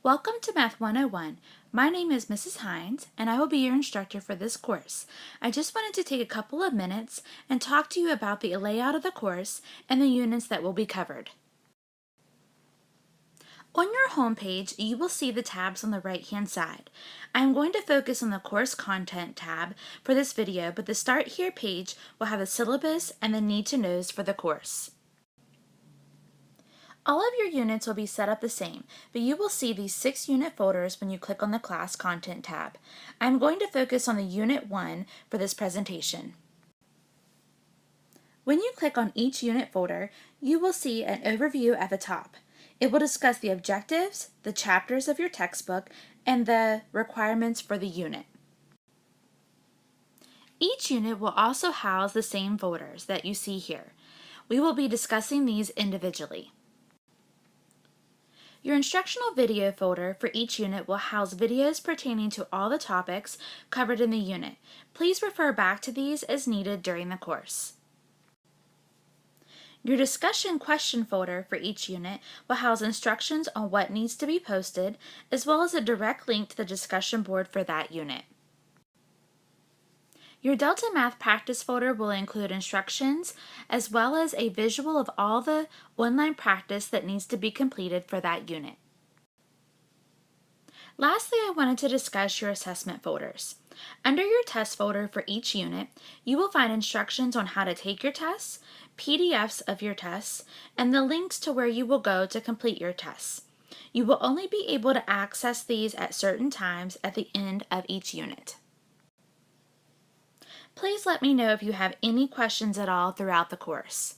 Welcome to Math 101. My name is Mrs. Hines, and I will be your instructor for this course. I just wanted to take a couple of minutes and talk to you about the layout of the course and the units that will be covered. On your home page, you will see the tabs on the right-hand side. I am going to focus on the Course Content tab for this video, but the Start Here page will have the syllabus and the need-to-knows for the course. All of your units will be set up the same, but you will see these 6 unit folders when you click on the Class Content tab. I'm going to focus on the Unit 1 for this presentation. When you click on each unit folder, you will see an overview at the top. It will discuss the objectives, the chapters of your textbook, and the requirements for the unit. Each unit will also house the same folders that you see here. We will be discussing these individually. Your instructional video folder for each unit will house videos pertaining to all the topics covered in the unit. Please refer back to these as needed during the course. Your discussion question folder for each unit will house instructions on what needs to be posted, as well as a direct link to the discussion board for that unit. Your Delta Math Practice folder will include instructions as well as a visual of all the online practice that needs to be completed for that unit. Lastly, I wanted to discuss your assessment folders. Under your test folder for each unit, you will find instructions on how to take your tests, PDFs of your tests, and the links to where you will go to complete your tests. You will only be able to access these at certain times at the end of each unit. Please let me know if you have any questions at all throughout the course.